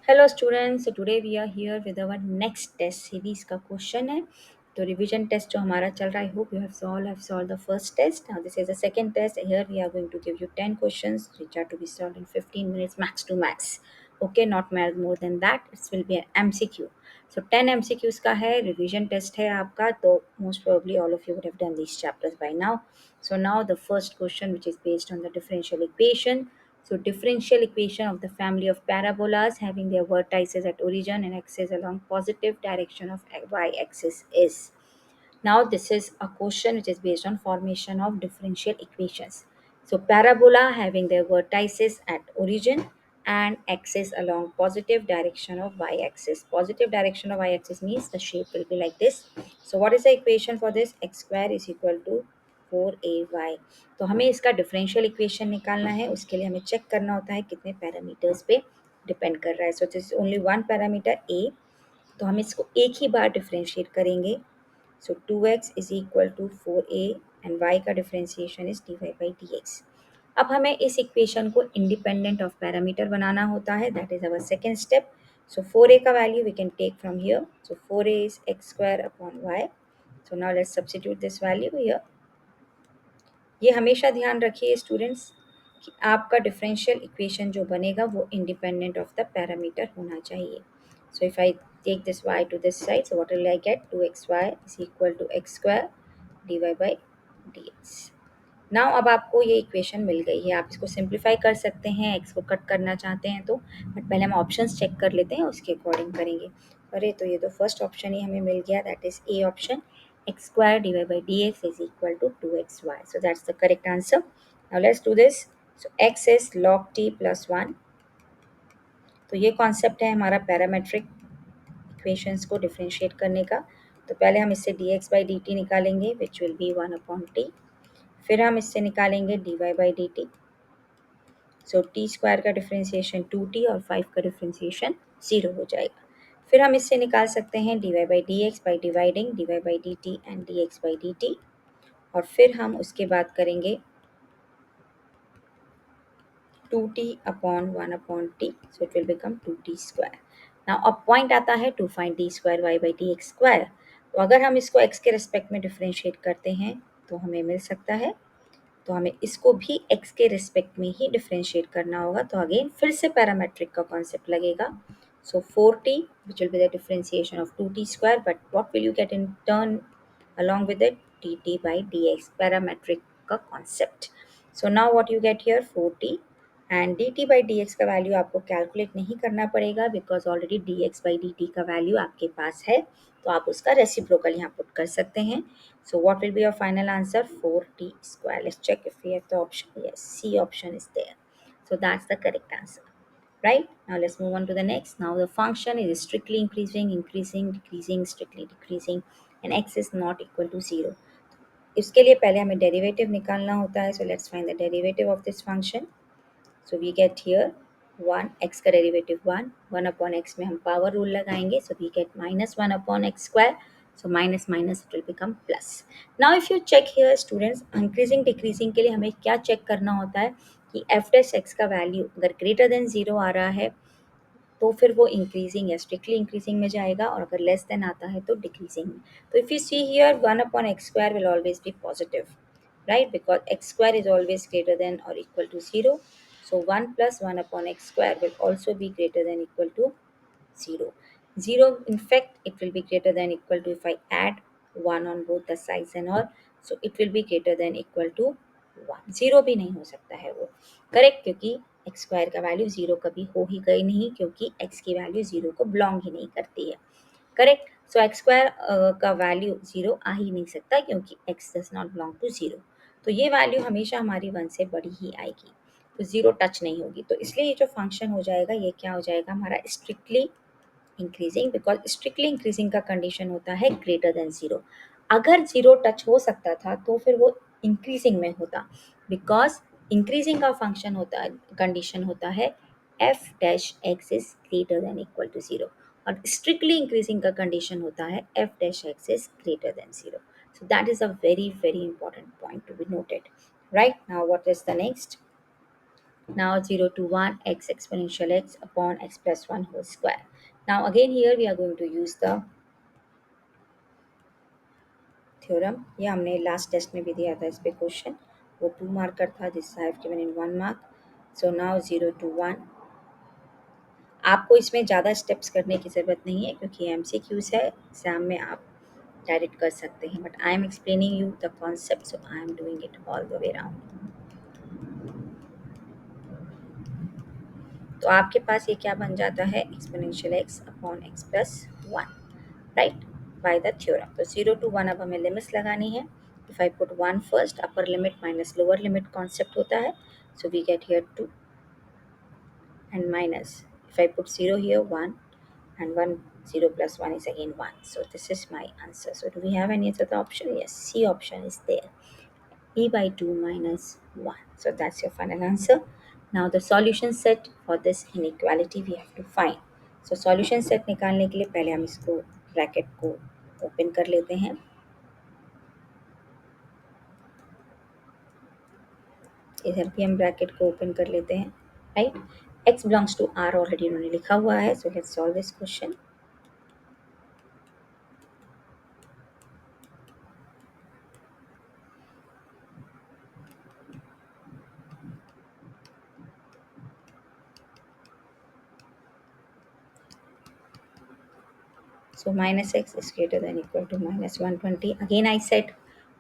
Hello students, so today we are here with our next test series का question है. तो revision test जो हमारा चल रहा है, I hope you have solve the first test. Now this is the second test. Here we are going to give you 10 questions which are to be solved in 15 minutes max to max. Okay, not more than that. It will be an MCQ. So 10 MCQs का है, revision test है आपका. तो most probably all of you would have done these chapters by now. So now the first question, which is based on the differential equation. So differential equation of the family of parabolas having their vertices at origin and axis along positive direction of y-axis is. Now this is a question which is based on formation of differential equations. So parabola having their vertices at origin and axis along positive direction of y-axis. Positive direction of y-axis means the shape will be like this. So what is the equation for this? X square is equal to 4ay. तो हमें इसका differential equation निकालना है. उसके लिए हमें check करना होता है कितने पैरामीटर्स पे डिपेंड कर रहा है. So this is only one parameter A. तो हम इसको एक ही बार डिफरेंशिएट करेंगे. So 2x is equal to 4a and y का differentiation is dy by dx. अब हमें इस इक्वेशन को इंडिपेंडेंट ऑफ पैरामीटर बनाना होता है. That is our second step. So 4a का value we can take from here. So 4a is x square upon y. So now let's substitute this value here. ये हमेशा ध्यान रखिए students कि आपका डिफरेंशियल इक्वेशन जो बनेगा वो इंडिपेंडेंट ऑफ द पैरामीटर होना चाहिए. So if I take this y to this side, so what will I get? 2xy is equal to x square dy by dx. Now अब आपको ये इक्वेशन मिल गई है. आप इसको सिंप्लीफाई कर सकते हैं, एक्स को कट करना चाहते हैं तो. बट पहले हम ऑप्शंस चेक कर लेते हैं, उसके अकॉर्डिंग करेंगे. अरे तो ये तो फर्स्ट ऑप्शन ही हमें मिल गया. That is A option. x square divided by dx is equal to 2xy. So that's the correct answer. Now let's do this. So x is log t plus 1. तो ये concept है हमारा parametric equations को differentiate करने का. तो पहले हम इससे dx by dt निकालेंगे which will be 1 upon T. फिर हम इससे निकालेंगे dy by dt. So T square का डिफरेंशिएशन 2t और 5 का डिफरेंशिएशन 0 हो जाएगा. फिर हम इससे निकाल सकते हैं dy by dx by dividing dy by dt and dx by dt. और फिर हम उसके बाद करेंगे 2t upon 1 upon T. So it will become 2t square. Now अब पॉइंट आता है to find d square y by d x square. तो अगर हम इसको x के रिस्पेक्ट में डिफरेंशिएट करते हैं तो हमें मिल सकता है. तो हमें इसको भी x के रिस्पेक्ट में ही डिफरेंशिएट करना होगा. तो अगेन फिर से पैरामेट्रिक का कॉन्सेप्ट लगेगा. सो 4t which will be the differentiation of 2t square. But what will you get in turn along with it? dt by dx, parametric का concept. So now what you get here? 4t and dt by dx का value आपको calculate नहीं करना पड़ेगा because already dx by dt का value आपके पास है. तो आप उसका रेसिप्रोकल यहाँ पुट कर सकते हैं. So what will be your final answer? 4t square. Let's check if we have the option. Yes, C option is there. So that's the correct answer. Right? Now let's move on to the next. Now the function is strictly increasing, increasing, decreasing, strictly decreasing, and x is not equal to 0. इसके लिए पहले हमें derivative निकालना होता है. So let's find the derivative of this function. So we get here 1 x का derivative 1 upon x में हम पावर रूल लगाएंगे. So we get minus 1 upon x square. So minus minus it will become plus. Now if you check here students, increasing decreasing के लिए हमें क्या check करना होता है कि f dash x का वैल्यू अगर ग्रेटर देन 0 आ रहा है तो फिर वो इंक्रीजिंग या स्ट्रिक्टली इंक्रीजिंग में जाएगा, और अगर लेस देन आता है तो डिक्रीजिंग में. तो if you see here 1 upon x square will always be positive, right, because x square is always greater than और equal to 0. So 1 plus 1 upon x square will also be greater than equal to 0. 0, in fact, it will be greater than equal to if I add 1 on both the sides and all. So it will be greater than equal to 1. 0 भी नहीं हो सकता है वो. Correct, क्योंकि x square का value 0 कभी हो ही गई नहीं, क्योंकि x की वैल्यू 0 को बिलोंग ही नहीं करती है. करेक्ट. सो एक्स स्क्वायर का वैल्यू 0 आ ही नहीं सकता क्योंकि x does not belong to 0. तो ये वैल्यू हमेशा हमारी 1 से बड़ी ही आएगी. तो 0 टच नहीं होगी. तो इसलिए ये जो फंक्शन हो जाएगा ये क्या हो जाएगा हमारा? Strictly increasing, because strictly increasing का कंडीशन होता है ग्रेटर देन 0. अगर 0 टच हो सकता था तो फिर वो इंक्रीजिंग में होता, बिकॉज इंक्रीजिंग का फंक्शन होता है, कंडीशन होता है f dash x is greater than equal to 0, और स्ट्रिक्टली इंक्रीजिंग का कंडीशन होता है f dash x is greater than 0. So that is a very very important point to be noted. Right now, what is the next? Now 0 to 1 x exponential x upon x plus 1 whole square. Now again here we are going to use the theorem. ये हमने last test में भी दिया था इस पे question. वो 2 marker था, this I have given in 1 mark. So now 0 to 1. आपको इसमें ज़्यादा स्टेप्स करने की ज़रूरत नहीं है क्योंकि एमसीक्यूज है, एग्जाम में आप डायरेक्ट कर सकते हैं, but I am explaining you the concept, so I am doing it all the way round. तो आपके पास ये क्या बन जाता है, exponential x upon x plus 1, right, by the theorem. तो 0 टू 1 अब हमें लिमिट्स लगानी है. If I put 1 first, upper limit minus lower limit concept होता है, so we get here 2 and minus. If I put 0 here, 1, and 1, 0 plus 1 is again 1. So this is my answer. So do we have any other option? Yes, C option is there. E by 2 minus 1. So that's your final answer. Now the solution set for this inequality we have to find. So solution set निकालने के लिए पहले हम इसको bracket को open कर लेते हैं. इधर भी हम ब्रैकेट को ओपन कर लेते हैं, right. x belongs to r already उन्होंने लिखा हुआ है. So let's solve this question. So minus x is greater than equal to minus 120. Again I said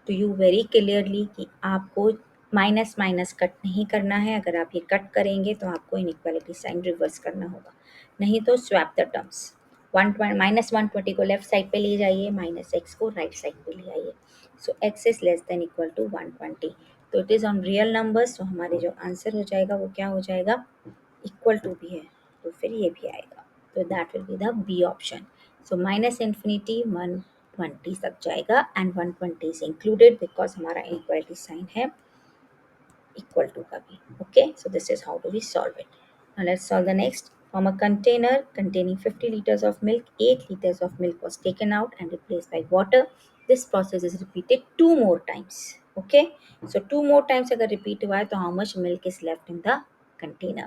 to you very clearly कि आपको माइनस माइनस कट नहीं करना है. अगर आप ये कट करेंगे तो आपको इनइक्वालिटी साइन रिवर्स करना होगा, नहीं तो स्वैप द टर्म्स. माइनस 120 को लेफ्ट साइड पे ले जाइए, माइनस एक्स को राइट साइड पे ले आइए. So x is less than equal to 120. तो it is on real numbers. तो हमारे जो आंसर हो जाएगा वो क्या हो जाएगा, इक्वल टू भी है तो फिर ये भी आएगा. तो that will be the B option. So minus infinity 120 तक जाएगा एंड 120 इज इंक्लूडेड बिकॉज हमारा इनइक्वालिटी साइन है equal to का भी. Okay, so this is how do we solve it. Now let's solve the next. From a container containing 50 liters of milk, 8 liters of milk was taken out and replaced by water. This process is repeated 2 more times. Okay, so 2 more times अगर repeat हुआ है तो how much milk is left in the container.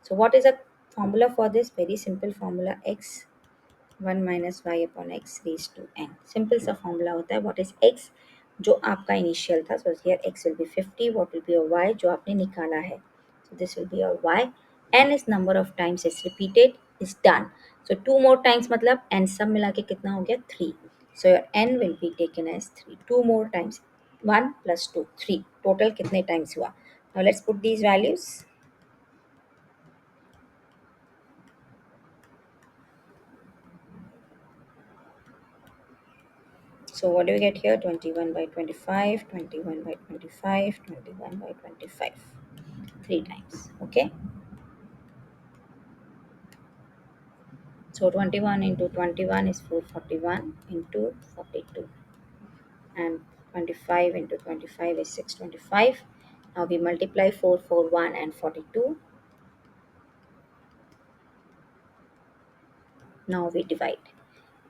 So what is a formula for this? Very simple formula, x 1 minus y upon x raise to n. Simple सा formula होता है. What is x, जो आपका initial था. So here x will be 50, what will be your y जो आपने निकाला है. So this will be your y. N is number of times is repeated is done. So 2 more times मतलब n सब मिला के कितना हो गया, 3. So your n will be taken as 3. 2 more times 1 plus 2 3. Total कितने टाइम्स हुआ. Now let's put these values. So what do we get here? 21 by 25, 21 by 25, 21 by 25. 3 times. Okay. So 21 into 21 is 441 into 42. And 25 into 25 is 625. Now we multiply 441 and 42. Now we divide.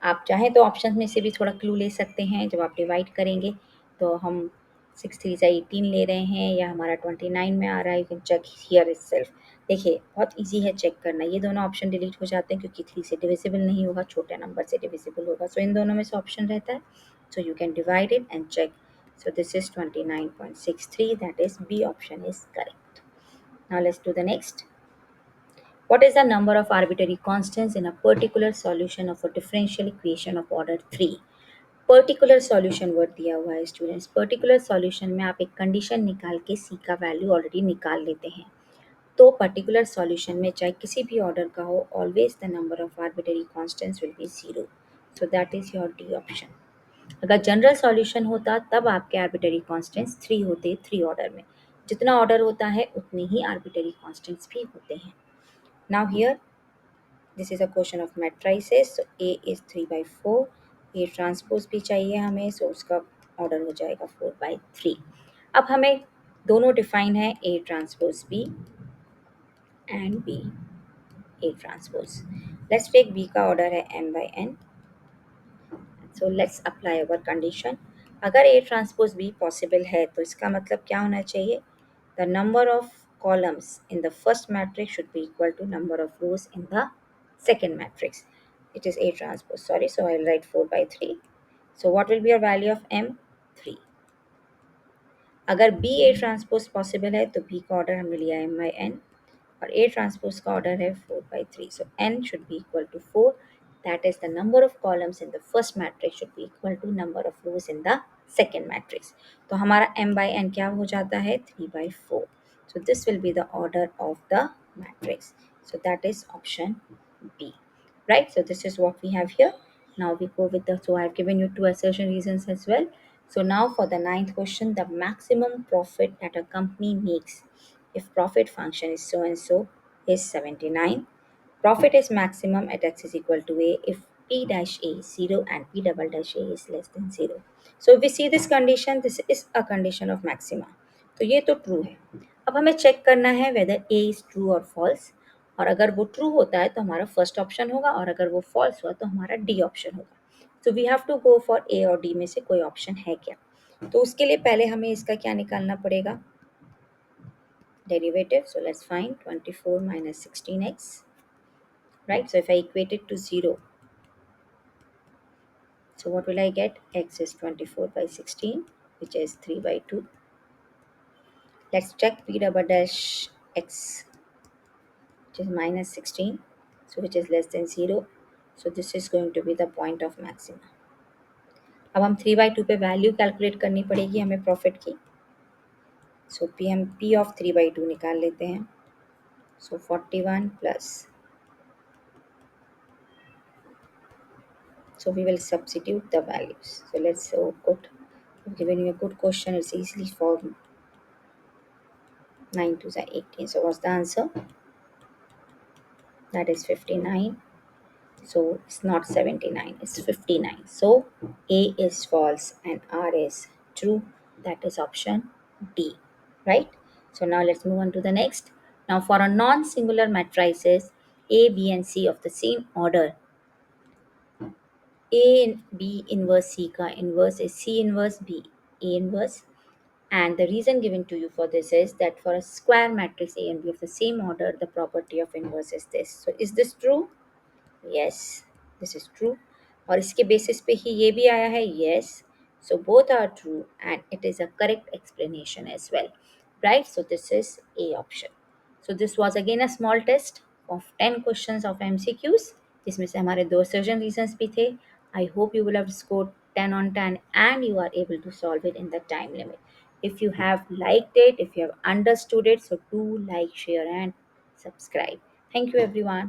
आप चाहें तो option में से भी थोड़ा clue ले सकते हैं. जब आप डिवाइड करेंगे तो हम 6 3 से 18 ले रहे हैं या हमारा 29 में आ रहा है. You can check here itself. देखिए बहुत इजी है चेक करना. ये दोनों ऑप्शन डिलीट हो जाते हैं क्योंकि 3 से डिविजिबल नहीं होगा, छोटे नंबर से डिविजिबल होगा. सो इन दोनों में से ऑप्शन रहता है. So you can divide it and check. So this is 29.63. That is B option is correct. Now let's do the next. What is the number of arbitrary constants in a particular solution of a differential equation of order 3? Particular solution word दिया हुआ है students. Particular solution में आप एक condition निकाल के सी का value already निकाल लेते हैं. तो पर्टिकुलर सॉल्यूशन में चाहे किसी भी ऑर्डर का हो, always the number of arbitrary constants will be 0. So that is your D option. अगर जनरल सॉल्यूशन होता तब आपके आर्बिट्ररी कांस्टेंट्स 3 होते, 3 ऑर्डर में. जितना ऑर्डर होता है उतने ही आर्बिट्ररी कांस्टेंट्स भी होते हैं. Now here this is a question of matrices. So A is 3 by 4. A transpose भी चाहिए हमें, सो उसका ऑर्डर हो जाएगा 4 by 3. अब हमें दोनों डिफाइन है, A transpose B and B A transpose. Let's take B का ऑर्डर है m by n. So let's apply our condition. अगर ए ट्रांसपोज बी पॉसिबल है तो इसका मतलब क्या होना चाहिए, the number of columns in the first matrix should be equal to number of rows in the second matrix. It is A transpose, sorry, so I'll write 4 by 3. So what will be your value of M? 3. अगर B A transpose possible है तो B का order हमने लिया M by N और A transpose का order है 4/3. So n should be equal to 4. That is the number of columns in the first matrix should be equal to number of rows in the second matrix. तो हमारा M by N क्या हो जाता है 3/4. So this will be the order of the matrix. So that is option B. Right, so this is what we have here. Now we go with the, so I've given you two assertion reasons as well. So now for the ninth question, the maximum profit that a company makes if profit function is so and so is 79. Profit is maximum at x is equal to a if p dash a is 0 and p double dash a is less than 0. So if we see this condition, this is a condition of maxima. तो ये तो true है. अब हमें check करना है weather A is true और false. और अगर वो ट्रू होता है तो हमारा फर्स्ट ऑप्शन होगा और अगर वो फॉल्स हुआ तो हमारा डी ऑप्शन होगा. So we have to go for A और डी में से कोई ऑप्शन है क्या. तो उसके लिए पहले हमें इसका क्या निकालना पड़ेगा, derivative. So let's find 24 minus 16x, right? So if I equate it to 0, so what will I get? X is 24 by 16, which is 3/2. Let's check p double dash x, which is minus 16, so which is less than 0. So this is going to be the point of maxima. अब हम 3/2 पे value calculate करनी पड़ेगी हमें profit की. सो P हम p of 3/2 निकाल लेते हैं. सो 41 plus, so we will substitute the values. So let's put, I've given you a good question, it's easily formed. 9 to the 18. So what's the answer? That is 59. So it's not 79, it's 59. So A is false and R is true. That is option D, right? So now let's move on to the next. Now for a non-singular matrices A, B and C of the same order, A and B inverse C ka inverse is C inverse B A inverse. And the reason given to you for this is that for a square matrix A and B of the same order, the property of inverse is this. So is this true? Yes, this is true. और इसके basis पे ही ये भी आया है. Yes. So both are true and it is a correct explanation as well. Right? So this is A option. So this was again a small test of 10 questions of MCQs. जिसमें से हमारे दो assertion reasons भी थे. I hope you will have scored 10 on 10 and you are able to solve it in the time limit. If you have liked it, if you have understood it, so do like, share and subscribe. Thank you everyone.